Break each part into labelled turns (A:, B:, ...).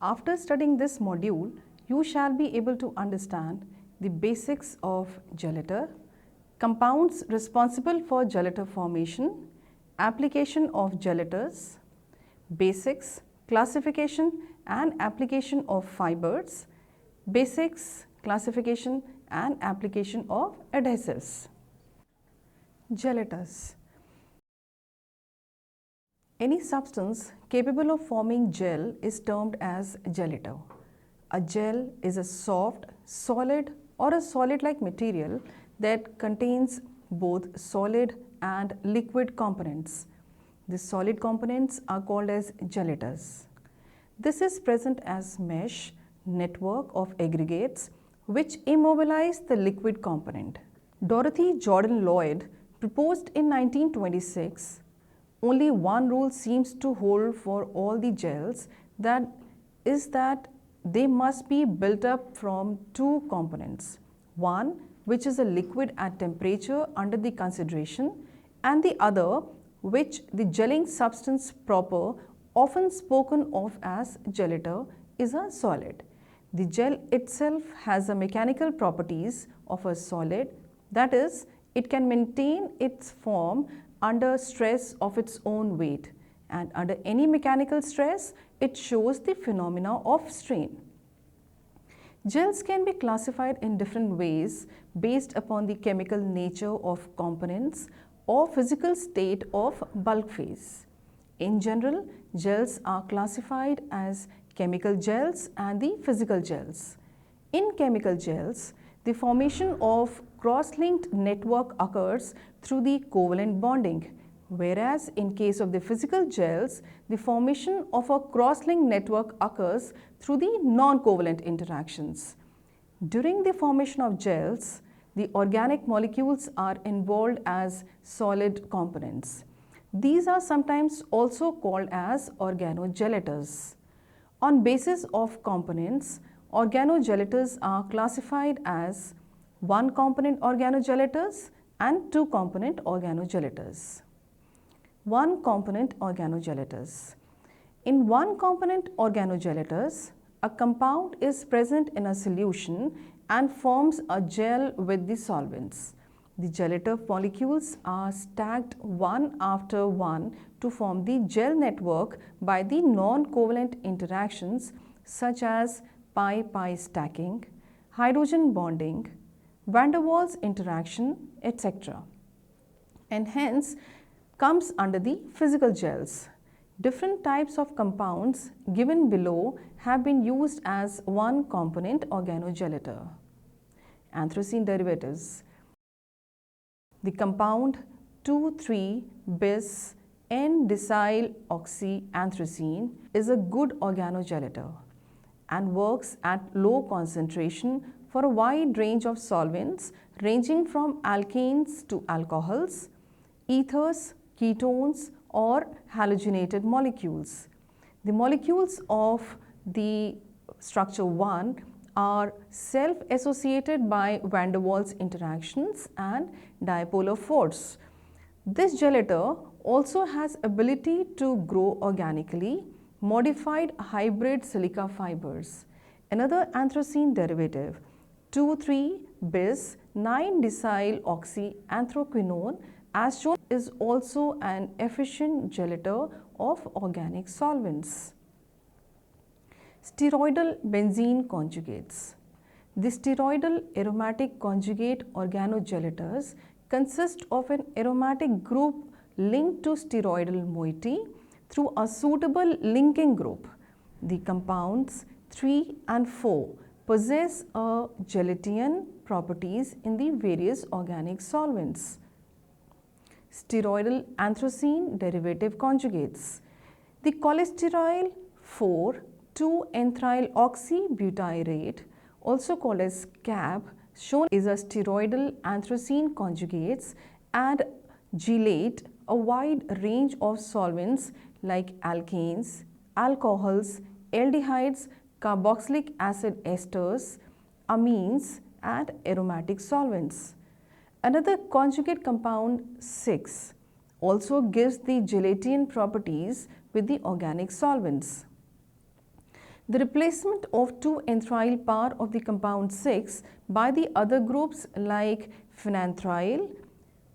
A: After studying this module, you shall be able to understand the basics of gelator, compounds responsible for gelator formation, application of gelators, basics, classification and application of fibers, basics, classification and application of adhesives. Gelators. Any substance capable of forming gel is termed as gelator. A gel is a soft, solid or a solid-like material that contains both solid and liquid components. The solid components are called as gelators. This is present as mesh network of aggregates which immobilize the liquid component. Dorothy Jordan Lloyd proposed in 1926 only one rule seems to hold for all the gels, that is that they must be built up from two components. One which is a liquid at temperature under the consideration and the other which the gelling substance proper, often spoken of as gelator, is a solid. The gel itself has the mechanical properties of a solid, that is, it can maintain its form under stress of its own weight, and under any mechanical stress it shows the phenomena of strain. Gels can be classified in different ways based upon the chemical nature of components or physical state of bulk phase. In general, gels are classified as chemical gels and the physical gels. In chemical gels, the formation of cross-linked network occurs through the covalent bonding, whereas in case of the physical gels, the formation of a cross-linked network occurs through the non-covalent interactions. During the formation of gels, the organic molecules are involved as solid components. These are sometimes also called as organogelators. On basis of components, organogelators are classified as one-component organogelators and two-component organogelators. One-component organogelators. In one-component organogelators, a compound is present in a solution and forms a gel with the solvents. The gelator molecules are stacked one after one to form the gel network by the non-covalent interactions such as pi-pi stacking, hydrogen bonding, van der Waals interaction, etc. And hence comes under the physical gels. Different types of compounds given below have been used as one component organogelator. Anthracene derivatives. The compound 2,3-bis N-decyl oxyanthracene is a good organogelator and works at low concentration for a wide range of solvents ranging from alkanes to alcohols, ethers, ketones or halogenated molecules. The molecules of the structure 1 are self-associated by van der Waals interactions and dipolar force. This gelator also has ability to grow organically modified hybrid silica fibers. Another anthracene derivative 2,3-bis 9-decyl oxyanthraquinone as shown is also an efficient gelator of organic solvents. Steroidal benzene conjugates. The steroidal aromatic conjugate organogelators consist of an aromatic group linked to steroidal moiety through a suitable linking group. The compounds 3 and 4 possess a gelatian properties in the various organic solvents. Steroidal anthracene derivative conjugates. The cholesterol 4,2-ethyl oxybutyrate, also called as CAB, shown is a steroidal anthracene conjugates and gelate a wide range of solvents like alkanes, alcohols, aldehydes, carboxylic acid esters, amines and aromatic solvents. Another conjugate compound 6 also gives the gelatian properties with the organic solvents. The replacement of 2-enthryl power of the compound 6 by the other groups like phenanthryl,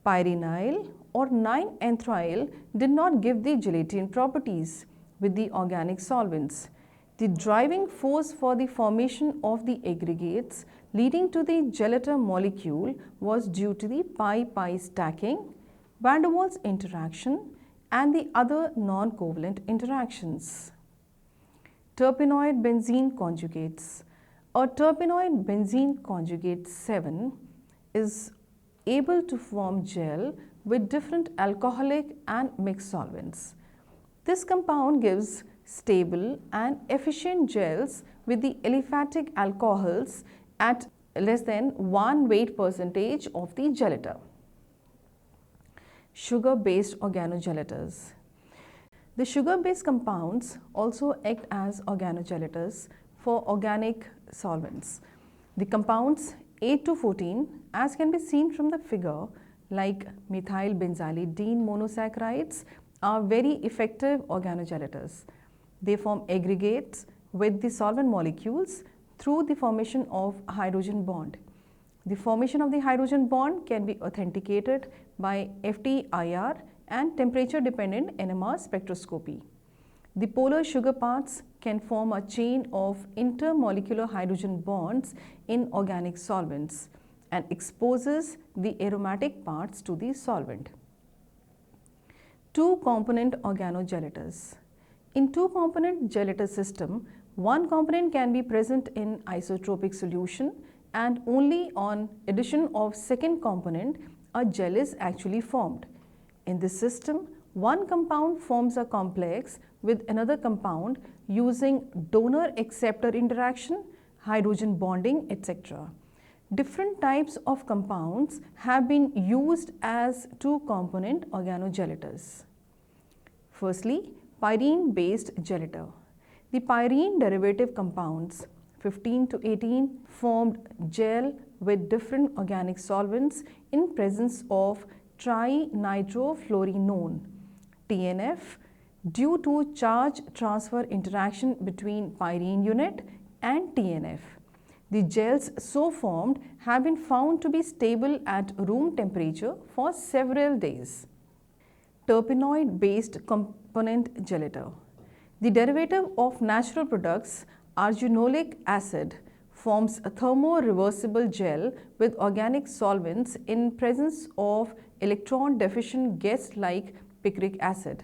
A: pyrenyl or 9-enthryl did not give the gelatin properties with the organic solvents. The driving force for the formation of the aggregates leading to the gelator molecule was due to the pi-pi stacking, van der Waals interaction and the other non-covalent interactions. Terpenoid benzene conjugates. A terpenoid benzene conjugate 7 is able to form gel with different alcoholic and mixed solvents. This compound gives stable and efficient gels with the aliphatic alcohols at less than 1 weight percentage of the gelator. Sugar-based organogelators. The sugar-based compounds also act as organogelators for organic solvents. The compounds 8 to 14, as can be seen from the figure, like methyl benzylidene monosaccharides, are very effective organogelators. They form aggregates with the solvent molecules through the formation of hydrogen bond. The formation of the hydrogen bond can be authenticated by FTIR and temperature-dependent NMR spectroscopy. The polar sugar parts can form a chain of intermolecular hydrogen bonds in organic solvents and exposes the aromatic parts to the solvent. Two-component organogelators. In two-component gelator system, one component can be present in isotropic solution and only on addition of second component a gel is actually formed. In this system, one compound forms a complex with another compound using donor-acceptor interaction, hydrogen bonding, etc. Different types of compounds have been used as two-component organogelators. Firstly, pyrene-based gelator. The pyrene derivative compounds 15 to 18 formed gel with different organic solvents in presence of trinitrofluorinone TNF due to charge transfer interaction between pyrene unit and TNF. The gels so formed have been found to be stable at room temperature for several days. Terpenoid-based component gelator. The derivative of natural products, arginolic acid, forms a thermo-reversible gel with organic solvents in presence of electron-deficient guests like picric acid.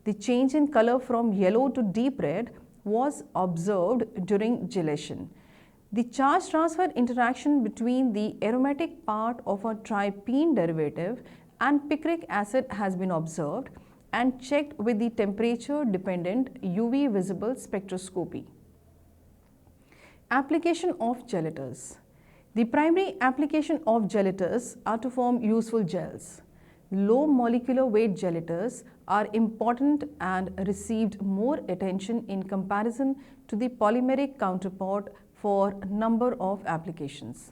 A: The change in color from yellow to deep red was observed during gelation. The charge transfer interaction between the aromatic part of a trypene derivative and picric acid has been observed and checked with the temperature-dependent UV visible spectroscopy. Application of gelators. The primary application of gelators are to form useful gels. Low molecular weight gelators are important and received more attention in comparison to the polymeric counterpart for a number of applications.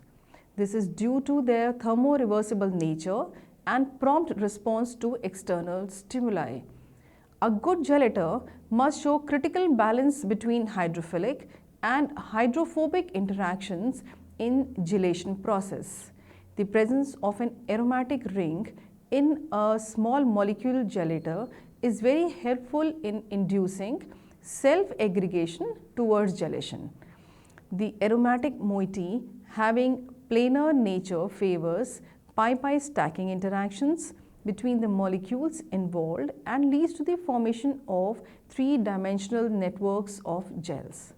A: This is due to their thermo-reversible nature and prompt response to external stimuli. A good gelator must show critical balance between hydrophilic and hydrophobic interactions in gelation process. The presence of an aromatic ring in a small molecule gelator is very helpful in inducing self-aggregation towards gelation. The aromatic moiety having planar nature favors pi-pi stacking interactions between the molecules involved and leads to the formation of three-dimensional networks of gels.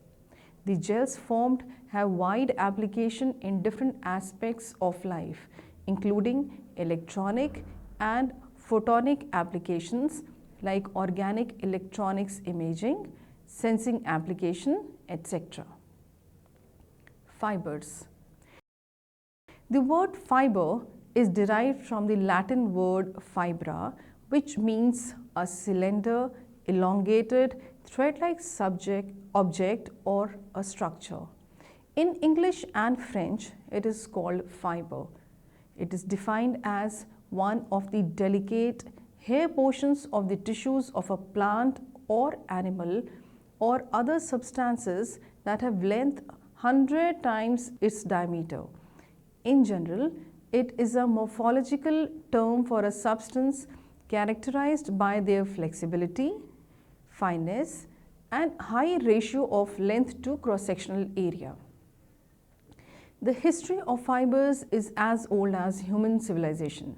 A: The gels formed have wide application in different aspects of life, including electronic and photonic applications like organic electronics imaging, sensing application, etc. Fibres. The word fiber is derived from the Latin word fibra, which means a cylinder, elongated, thread-like object or a structure. In English and French, it is called fiber. It is defined as one of the delicate hair portions of the tissues of a plant or animal or other substances that have length 100 times its diameter. In general, it is a morphological term for a substance characterized by their flexibility, fineness, and high ratio of length to cross-sectional area. The history of fibers is as old as human civilization.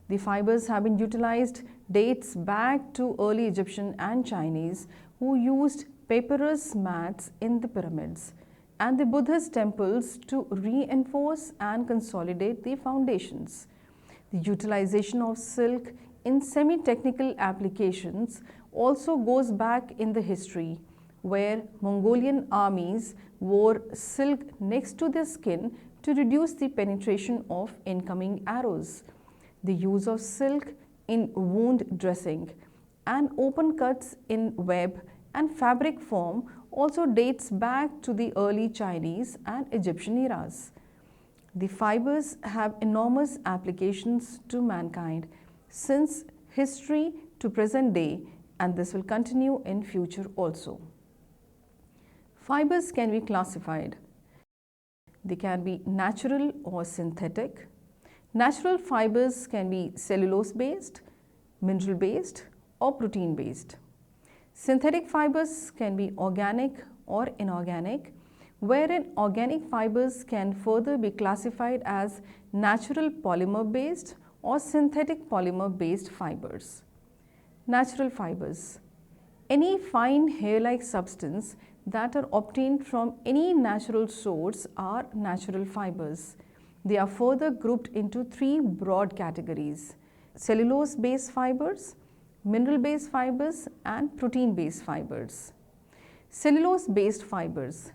A: The fibers have been utilized dates back to early Egyptian and Chinese who used papyrus mats in the pyramids and the Buddhist temples to reinforce and consolidate the foundations. The utilization of silk in semi-technical applications also goes back in the history, where Mongolian armies wore silk next to their skin to reduce the penetration of incoming arrows. The use of silk in wound dressing and open cuts in web and fabric form also dates back to the early Chinese and Egyptian eras. The fibers have enormous applications to mankind since history to present day, and this will continue in future also. Fibers can be classified. They can be natural or synthetic. Natural fibers can be cellulose based, mineral based, or protein based. Synthetic fibers can be organic or inorganic, wherein organic fibers can further be classified as natural polymer based or synthetic polymer based fibers. Natural fibers. Any fine hair-like substance that are obtained from any natural source are natural fibers. They are further grouped into three broad categories: cellulose-based fibers, mineral-based fibers, and protein-based fibers. Cellulose-based fibers.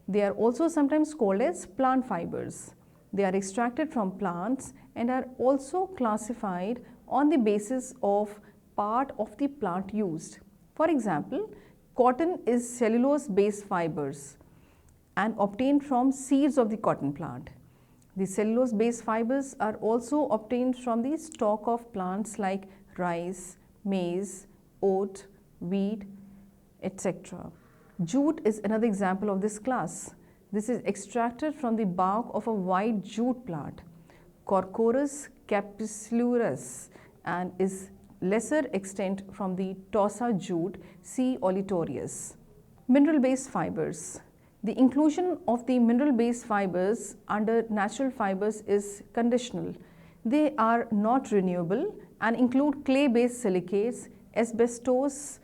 A: They are also sometimes called as plant fibers. They are extracted from plants and are also classified on the basis of part of the plant used. For example, cotton is cellulose-based fibers and obtained from seeds of the cotton plant. The cellulose-based fibers are also obtained from the stalk of plants like rice, maize, oat, wheat, etc. Jute is another example of this class. This is extracted from the bark of a white jute plant, Corchorus capsulus, and is lesser extent from the Tossa jute, C. oletorius. Mineral-based fibers. The inclusion of the mineral-based fibers under natural fibers is conditional. They are not renewable and include clay-based silicates, asbestos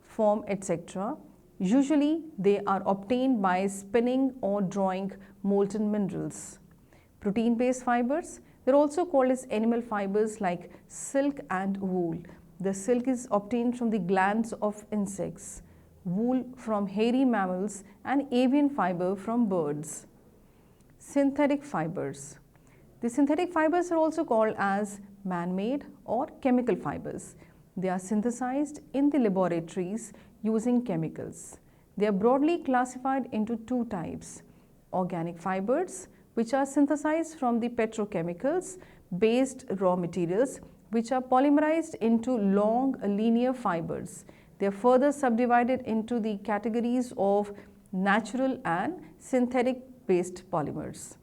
A: form, etc. Usually, they are obtained by spinning or drawing molten minerals. Protein-based fibers. They are also called as animal fibers like silk and wool. The silk is obtained from the glands of insects, wool from hairy mammals, and avian fiber from birds. Synthetic fibers. The synthetic fibers are also called as man-made or chemical fibers. They are synthesized in the laboratories using chemicals. They are broadly classified into two types: organic fibers, which are synthesized from the petrochemicals based raw materials, which are polymerized into long linear fibers. They are further subdivided into the categories of natural and synthetic based polymers.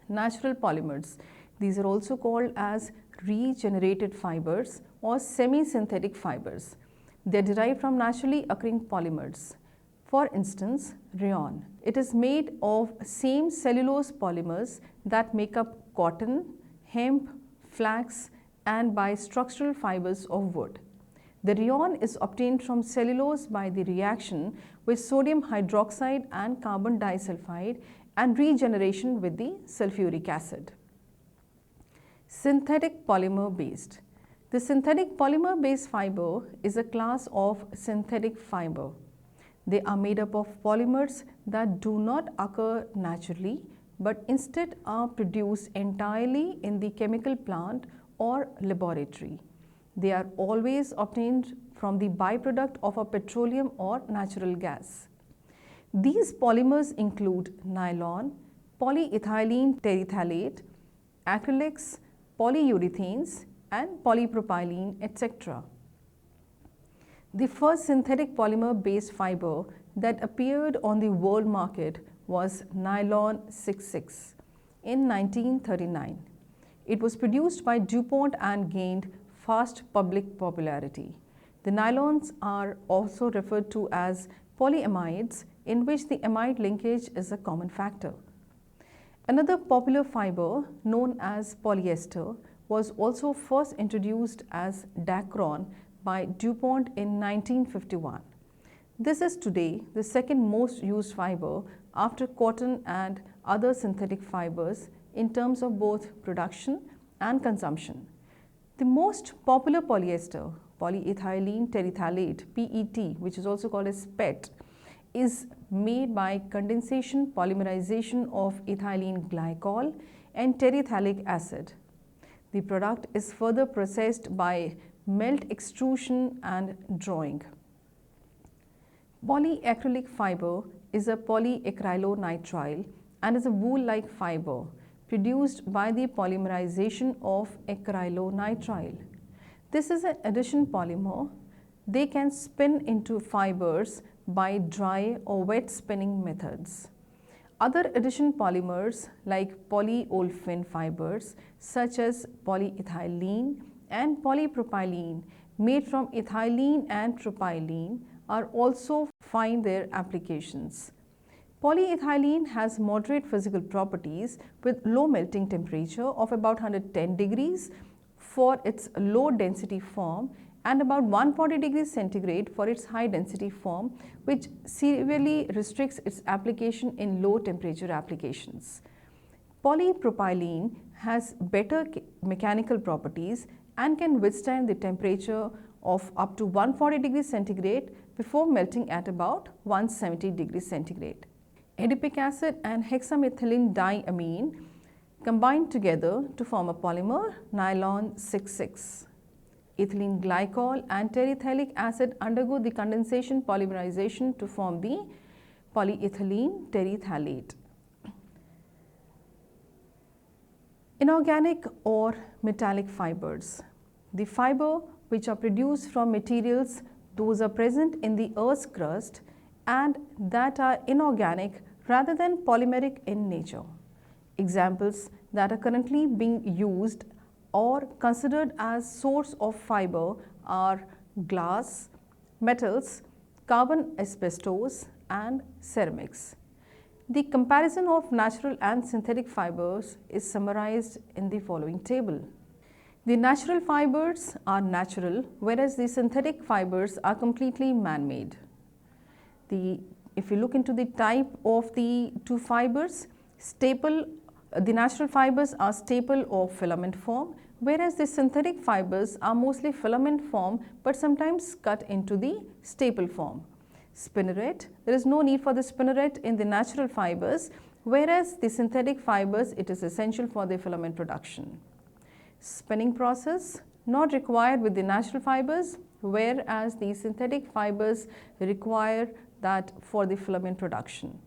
A: Natural polymers. These are also called as regenerated fibers or semi-synthetic fibers. They are derived from naturally occurring polymers. For instance, rayon. It is made of same cellulose polymers that make up cotton, hemp, flax, and by structural fibers of wood. The rayon is obtained from cellulose by the reaction with sodium hydroxide and carbon disulfide and regeneration with the sulfuric acid. Synthetic polymer based. The synthetic polymer based fiber is a class of synthetic fiber. They are made up of polymers that do not occur naturally but instead are produced entirely in the chemical plant or laboratory. They are always obtained from the byproduct of a petroleum or natural gas. These polymers include nylon, polyethylene terephthalate, acrylics, polyurethanes, and polypropylene, etc. The first synthetic polymer-based fiber that appeared on the world market was nylon 66 in 1939. It was produced by DuPont and gained fast public popularity. The nylons are also referred to as polyamides, in which the amide linkage is a common factor. Another popular fiber, known as polyester, was also first introduced as Dacron by DuPont in 1951. This is today the second most used fiber after cotton and other synthetic fibers in terms of both production and consumption. The most popular polyester, polyethylene terephthalate (PET), which is also called as PET, is made by condensation polymerization of ethylene glycol and terephthalic acid. The product is further processed by melt extrusion and drawing. Polyacrylic fiber is a polyacrylonitrile and is a wool-like fiber produced by the polymerization of acrylonitrile. This is an addition polymer. They can spin into fibers by dry or wet spinning methods. Other addition polymers like polyolefin fibers such as polyethylene and polypropylene made from ethylene and propylene are also find their applications. Polyethylene has moderate physical properties with low melting temperature of about 110 degrees for its low density form and about 140 degrees centigrade for its high density form, which severely restricts its application in low temperature applications. Polypropylene has better mechanical properties and can withstand the temperature of up to 140 degrees centigrade before melting at about 170 degrees centigrade. Adipic acid and hexamethylene diamine combine together to form a polymer nylon 66. Ethylene glycol and terephthalic acid undergo the condensation polymerization to form the polyethylene terephthalate. Inorganic or metallic fibers. The fiber which are produced from materials those are present in the Earth's crust and that are inorganic rather than polymeric in nature. Examples that are currently being used or considered as source of fiber are glass, metals, carbon asbestos and ceramics. The comparison of natural and synthetic fibers is summarized in the following table. The natural fibers are natural, whereas the synthetic fibers are completely man-made. If you look into the type of the two fibers, the natural fibers are staple or filament form, whereas the synthetic fibers are mostly filament form but sometimes cut into the staple form. Spinneret, there is no need for the spinneret in the natural fibers, whereas the synthetic fibers, it is essential for the filament production. Spinning process, not required with the natural fibers, whereas the synthetic fibers require that for the filament production.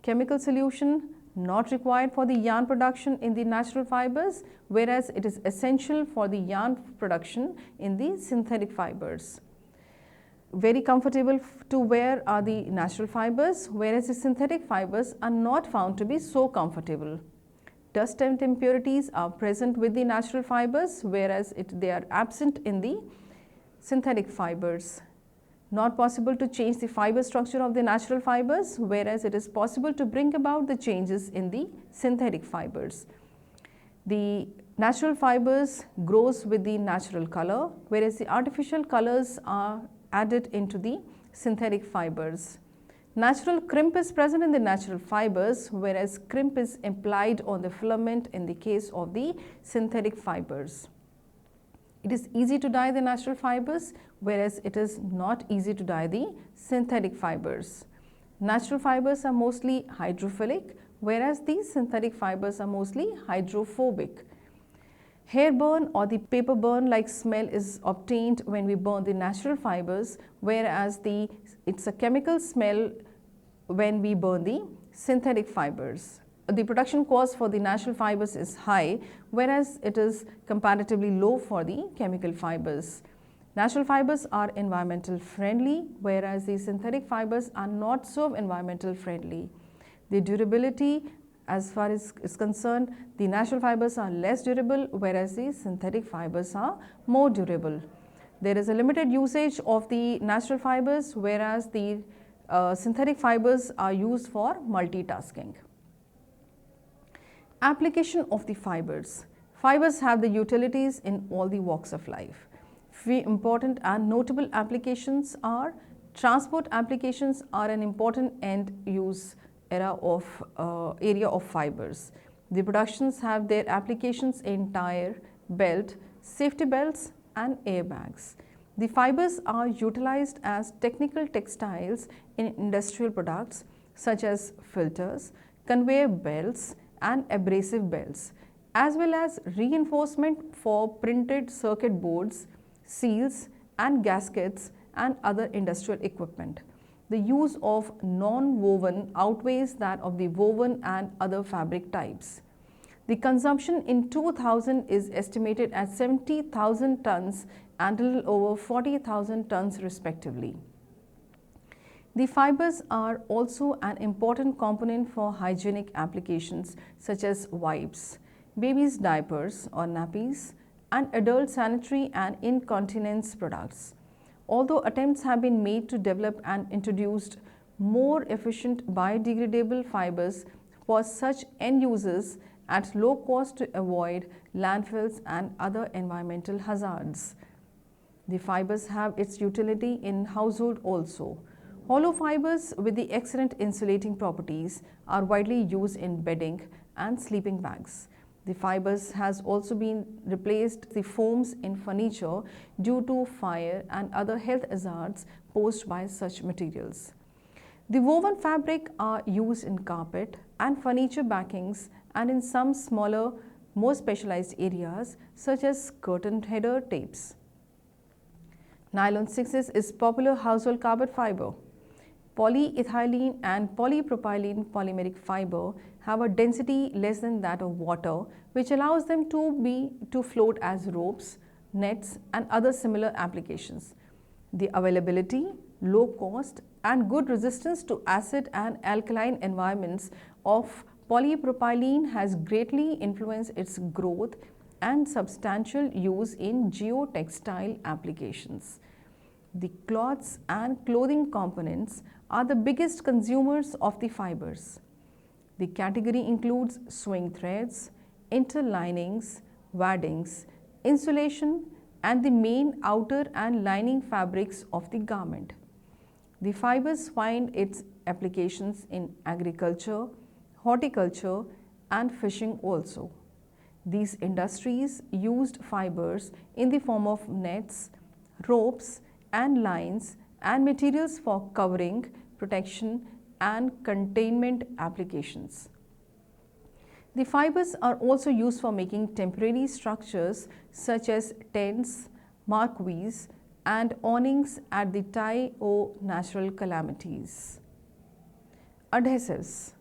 A: Chemical solution, not required for the yarn production in the natural fibers, whereas it is essential for the yarn production in the synthetic fibers. Very comfortable to wear are the natural fibers, whereas the synthetic fibers are not found to be so comfortable. Dust and impurities are present with the natural fibers, whereas they are absent in the synthetic fibers. Not possible to change the fiber structure of the natural fibers, whereas it is possible to bring about the changes in the synthetic fibers. The natural fibers grows with the natural color, whereas the artificial colors are added into the synthetic fibers. Natural crimp is present in the natural fibers, whereas crimp is applied on the filament in the case of the synthetic fibers. It is easy to dye the natural fibers, whereas it is not easy to dye the synthetic fibers. Natural fibers are mostly hydrophilic, whereas these synthetic fibers are mostly hydrophobic. Hair burn or the paper burn like smell is obtained when we burn the natural fibers, whereas it's a chemical smell when we burn the synthetic fibers. The production cost for the natural fibers is high, whereas it is comparatively low for the chemical fibers. Natural fibers are environmental friendly, whereas the synthetic fibers are not so environmental friendly. The durability, as far as is concerned, the natural fibers are less durable, whereas the synthetic fibers are more durable. There is a limited usage of the natural fibers, whereas the synthetic fibers are used for multitasking. Application of the fibers. Fibers have the utilities in all the walks of life. Few important and notable applications are transport applications are an important end use area of fibers. The productions have their applications in tire, belt, safety belts and airbags. The fibers are utilized as technical textiles in industrial products such as filters, conveyor belts and abrasive belts, as well as reinforcement for printed circuit boards, seals and gaskets and other industrial equipment. The use of non-woven outweighs that of the woven and other fabric types. The consumption in 2000 is estimated at 70,000 tons and a little over 40,000 tons respectively. The fibers are also an important component for hygienic applications such as wipes, babies' diapers or nappies, and adult sanitary and incontinence products. Although attempts have been made to develop and introduced more efficient biodegradable fibers for such end users at low cost to avoid landfills and other environmental hazards. The fibers have its utility in household also. Hollow fibers with the excellent insulating properties are widely used in bedding and sleeping bags. The fibers has also been replaced the foams in furniture due to fire and other health hazards posed by such materials. The woven fabric are used in carpet and furniture backings and in some smaller, more specialized areas such as curtain header tapes. Nylon 6s is popular household carpet fiber. Polyethylene and polypropylene polymeric fiber have a density less than that of water, which allows them to float as ropes, nets and other similar applications. The availability, low cost and good resistance to acid and alkaline environments of polypropylene has greatly influenced its growth and substantial use in geotextile applications. The cloths and clothing components are the biggest consumers of the fibers. The category includes sewing threads, interlinings, waddings, insulation and the main outer and lining fabrics of the garment. The fibers find its applications in agriculture, horticulture and fishing also. These industries used fibers in the form of nets, ropes and lines and materials for covering, protection and containment applications. The fibers are also used for making temporary structures such as tents, marquees and awnings at the time of natural calamities. Adhesives.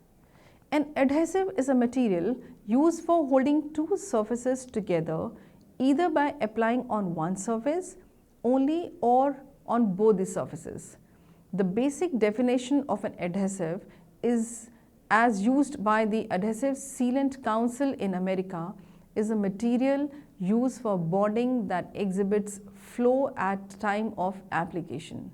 A: An adhesive is a material used for holding two surfaces together either by applying on one surface only or on both the surfaces. The basic definition of an adhesive is, as used by the Adhesive Sealant Council in America, is a material used for bonding that exhibits flow at time of application.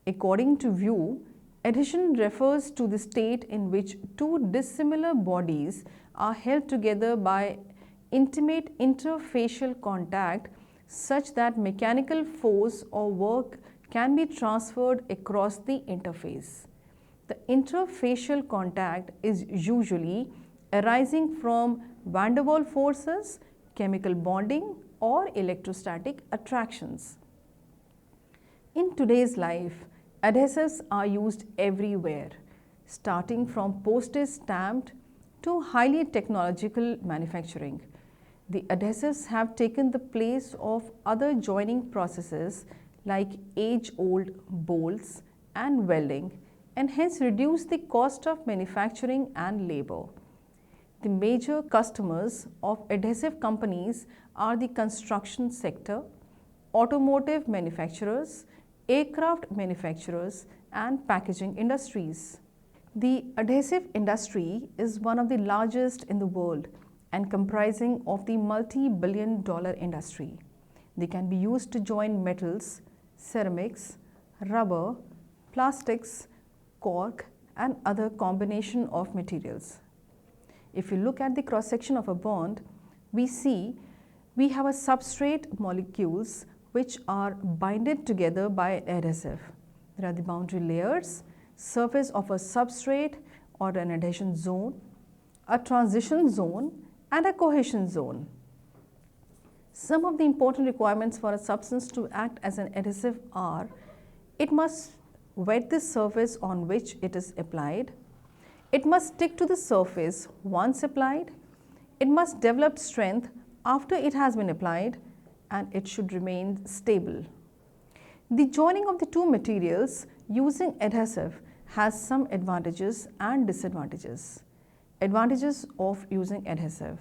A: According to Wu, adhesion refers to the state in which two dissimilar bodies are held together by intimate interfacial contact such that mechanical force or work can be transferred across the interface. The interfacial contact is usually arising from van der Waals forces, chemical bonding or electrostatic attractions. In today's life, adhesives are used everywhere, starting from postage stamped to highly technological manufacturing. The adhesives have taken the place of other joining processes like age-old bolts and welding and hence reduce the cost of manufacturing and labor. The major customers of adhesive companies are the construction sector, automotive manufacturers, aircraft manufacturers, and packaging industries. The adhesive industry is one of the largest in the world and comprising of the multi-billion-dollar industry. They can be used to join metals, ceramics, rubber, plastics, cork, and other combination of materials. If you look at the cross section of a bond, we see we have a substrate molecules which are binded together by adhesive. There are the boundary layers, surface of a substrate or an adhesion zone, a transition zone, and a cohesion zone. Some of the important requirements for a substance to act as an adhesive are: it must wet the surface on which it is applied, it must stick to the surface once applied, it must develop strength after it has been applied, and it should remain stable. The joining of the two materials using adhesive has some advantages and disadvantages. Advantages of using adhesive: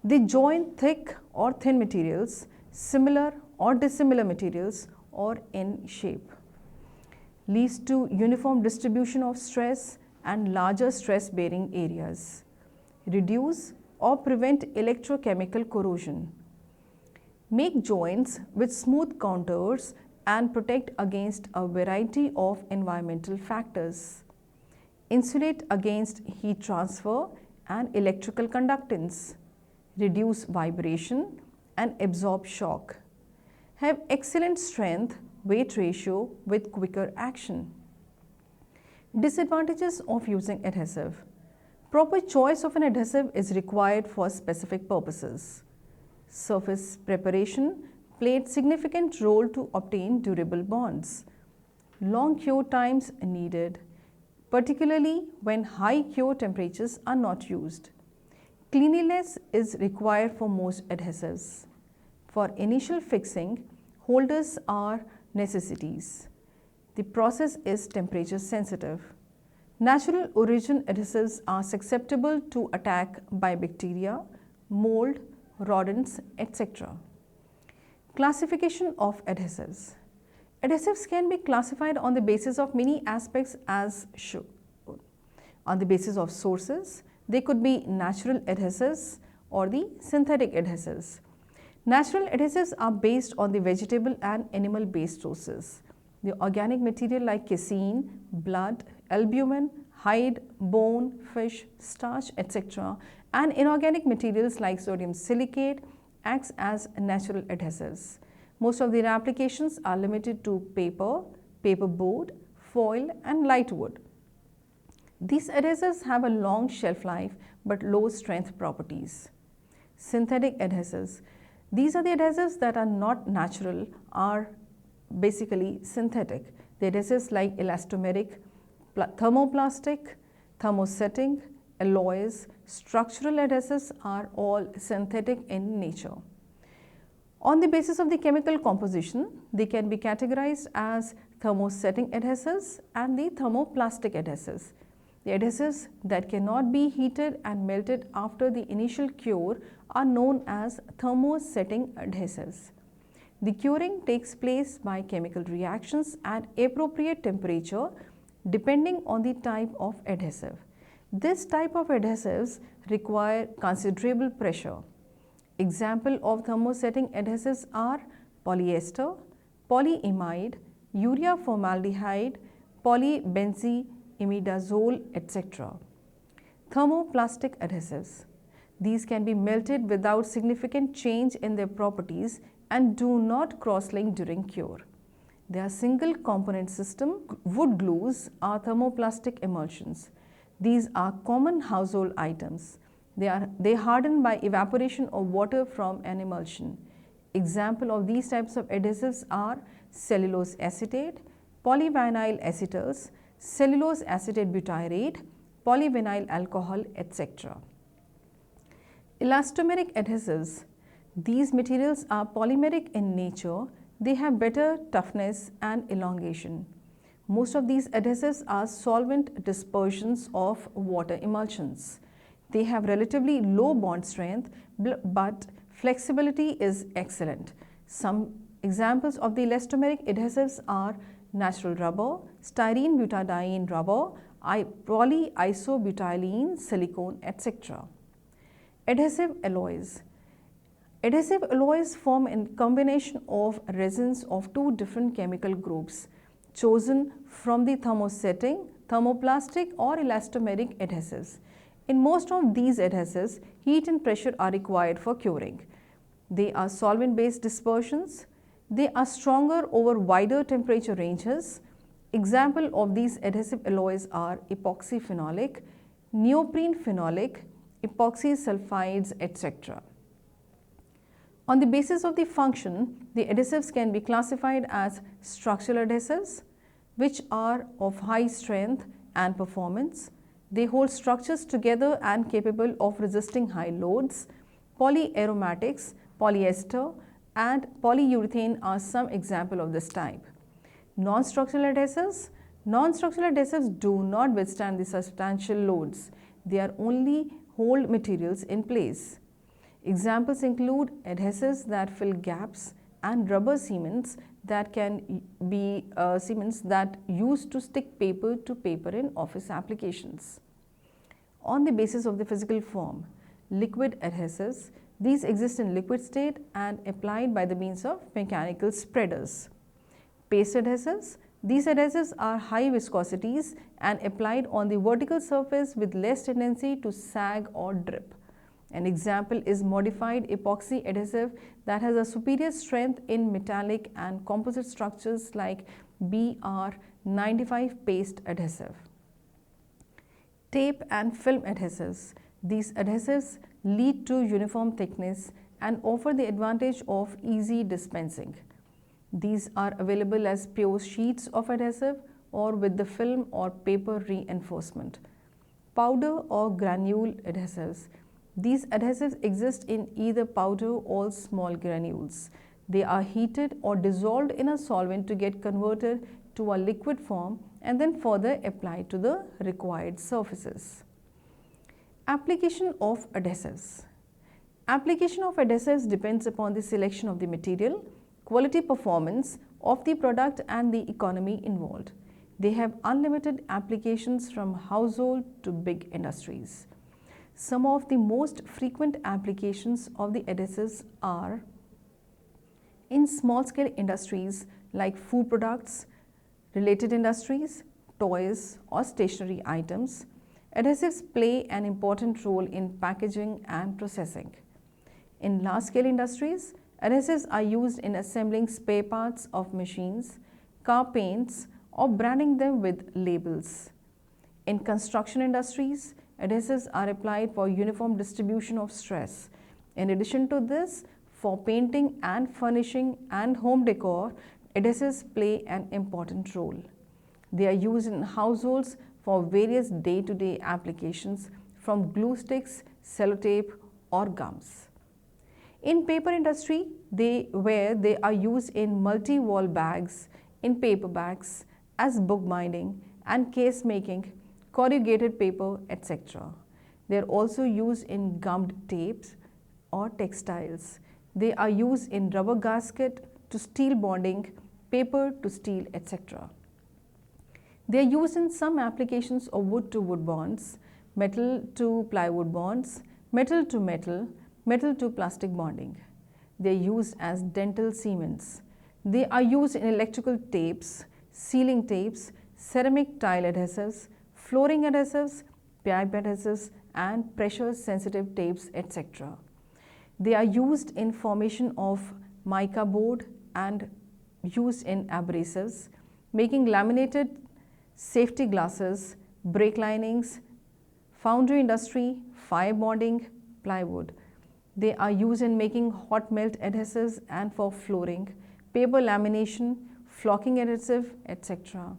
A: they join thick or thin materials, similar or dissimilar materials, or in shape. Leads to uniform distribution of stress and larger stress bearing areas. Reduce or prevent electrochemical corrosion. Make joints with smooth contours and protect against a variety of environmental factors. Insulate against heat transfer and electrical conductance. Reduce vibration and absorb shock. Have excellent strength weight ratio with quicker action. Disadvantages of using adhesive: proper choice of an adhesive is required for specific purposes. Surface preparation played significant role to obtain durable bonds. Long cure times needed, particularly when high cure temperatures are not used. Cleanliness is required for most adhesives. For initial fixing, holders are necessities. The process is temperature sensitive. Natural origin adhesives are susceptible to attack by bacteria, mold, rodents, etc. Classification of adhesives. Adhesives can be classified on the basis of many aspects as shown. On the basis of sources, they could be natural adhesives or the synthetic adhesives. Natural adhesives are based on the vegetable and animal based sources. The organic material like casein, blood, albumin, hide, bone, fish, starch, etc. and inorganic materials like sodium silicate acts as natural adhesives. Most of their applications are limited to paper, paperboard, foil and light wood. These adhesives have a long shelf life but low strength properties. Synthetic adhesives. These are the adhesives that are not natural, are basically synthetic. The adhesives like elastomeric, thermoplastic, thermosetting, alloys, structural adhesives are all synthetic in nature. On the basis of the chemical composition, they can be categorized as thermosetting adhesives and the thermoplastic adhesives. The adhesives that cannot be heated and melted after the initial cure are known as thermosetting adhesives. The curing takes place by chemical reactions at appropriate temperature depending on the type of adhesive. This type of adhesives require considerable pressure. Example of thermosetting adhesives are polyester, polyimide, urea formaldehyde, polybenzyimidazole, etc. Thermoplastic adhesives. These can be melted without significant change in their properties and do not cross-link during cure. They are single component system. Wood glues are thermoplastic emulsions. These are common household items. They harden by evaporation of water from an emulsion. Example of these types of adhesives are cellulose acetate, polyvinyl acetals, cellulose acetate butyrate, polyvinyl alcohol, etc. Elastomeric adhesives. These materials are polymeric in nature. They have better toughness and elongation. Most of these adhesives are solvent dispersions of water emulsions. They have relatively low bond strength but flexibility is excellent. Some Examples of the elastomeric adhesives are natural rubber, styrene butadiene rubber, polyisobutylene silicone, etc. Adhesive alloys. Adhesive alloys form a combination of resins of two different chemical groups chosen from the thermosetting, thermoplastic or elastomeric adhesives. In most of these adhesives, heat and pressure are required for curing. They are solvent-based dispersions. They are stronger over wider temperature ranges. Example of these adhesive alloys are epoxy phenolic, neoprene phenolic, epoxy sulfides, etc. On the basis of the function, the adhesives can be classified as structural adhesives, which are of high strength and performance. They hold structures together and capable of resisting high loads. Polyaromatics, polyester, and polyurethane are some examples of this type. Non-structural adhesives. Non-structural adhesives do not withstand the substantial loads. They are only hold materials in place. Examples include adhesives that fill gaps and rubber cements that can be cements that used to stick paper to paper in office applications. On the basis of the physical form, liquid adhesives, these exist in liquid state and applied by the means of mechanical spreaders. Paste adhesives, these adhesives are high viscosities and applied on the vertical surface with less tendency to sag or drip. An example is modified epoxy adhesive that has a superior strength in metallic and composite structures like BR95 paste adhesive. Tape and film adhesives. These adhesives lead to uniform thickness and offer the advantage of easy dispensing. These are available as pure sheets of adhesive or with the film or paper reinforcement. Powder or granule adhesives. These adhesives exist in either powder or small granules. They are heated or dissolved in a solvent to get converted to a liquid form and then further applied to the required surfaces. Application of adhesives. Application of adhesives depends upon the selection of the material, quality performance of the product and the economy involved. They have unlimited applications from household to big industries. Some of the most frequent applications of the adhesives are in small-scale industries like food products, related industries, toys or stationery items. Adhesives play an important role in packaging and processing. In large-scale industries, adhesives are used in assembling spare parts of machines, car paints or branding them with labels. In construction industries, adhesives are applied for uniform distribution of stress. In addition to this, for painting and furnishing and home decor, adhesives play an important role. They are used in households for various day-to-day applications from glue sticks, sellotape or gums. In paper industry, they are used in multi-wall bags, in paper bags, as book binding and case making, corrugated paper, etc. They are also used in gummed tapes or textiles. They are used in rubber gasket to steel bonding, paper to steel, etc. They are used in some applications of wood to wood bonds, metal to plywood bonds, metal to metal, metal to plastic bonding. They are used as dental cements. They are used in electrical tapes, sealing tapes, ceramic tile adhesives, flooring adhesives, pipe adhesives and pressure sensitive tapes, etc. They are used in formation of mica board and used in abrasives, making laminated safety glasses, brake linings, foundry industry, fire bonding, plywood. They are used in making hot melt adhesives and for flooring, paper lamination, flocking adhesive, etc.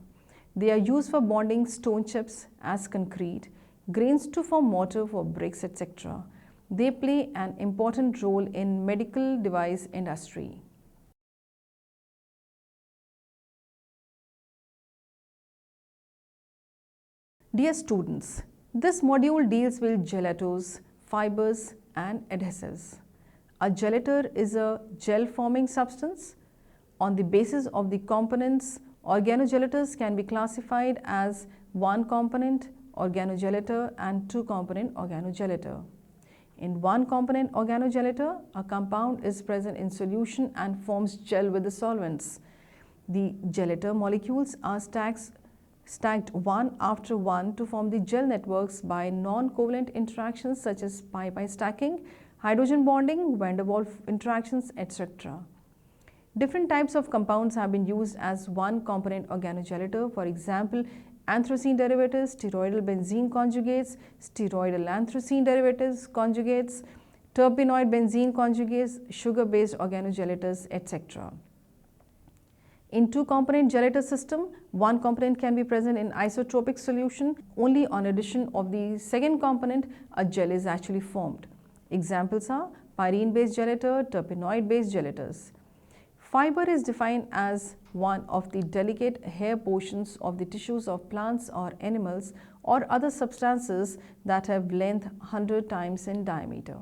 A: They are used for bonding stone chips as concrete, grains to form mortar for bricks, etc. They play an important role in medical device industry. Dear students, this module deals with gelators, fibers and adhesives. A gelator is a gel forming substance. On the basis of the components, organogelators can be classified as one component organogelator and two component organogelator. In one component organogelator, a compound is present in solution and forms gel with the solvents. The gelator molecules are stacked one after one to form the gel networks by non-covalent interactions such as pi-pi stacking, hydrogen bonding, van der Waals interactions, etc. Different types of compounds have been used as one component organogelator. For example, anthracene derivatives, steroidal benzene conjugates, steroidal anthracene derivatives conjugates, terpenoid benzene conjugates, sugar-based organogelators, etc. In two-component gelator system, one component can be present in isotropic solution. Only on addition of the second component, a gel is actually formed. Examples are pyrene-based gelator, terpenoid-based gelators. Fiber is defined as one of the delicate hair portions of the tissues of plants or animals or other substances that have length 100 times in diameter.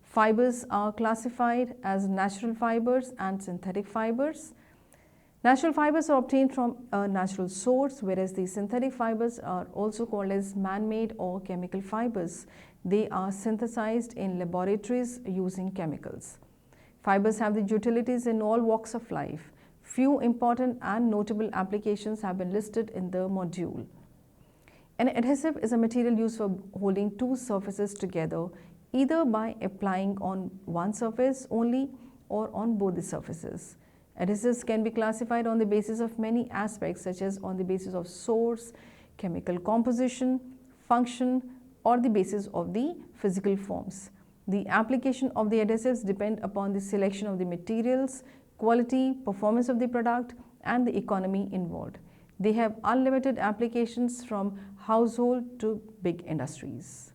A: Fibers are classified as natural fibers and synthetic fibers. Natural fibers are obtained from a natural source, whereas the synthetic fibers are also called as man-made or chemical fibers. They are synthesized in laboratories using chemicals. Fibers have the utilities in all walks of life. Few important and notable applications have been listed in the module. An adhesive is a material used for holding two surfaces together, either by applying on one surface only or on both the surfaces. Adhesives can be classified on the basis of many aspects, such as on the basis of source, chemical composition, function, or the basis of the physical forms. The application of the adhesives depend upon the selection of the materials, quality, performance of the product, and the economy involved. They have unlimited applications from household to big industries.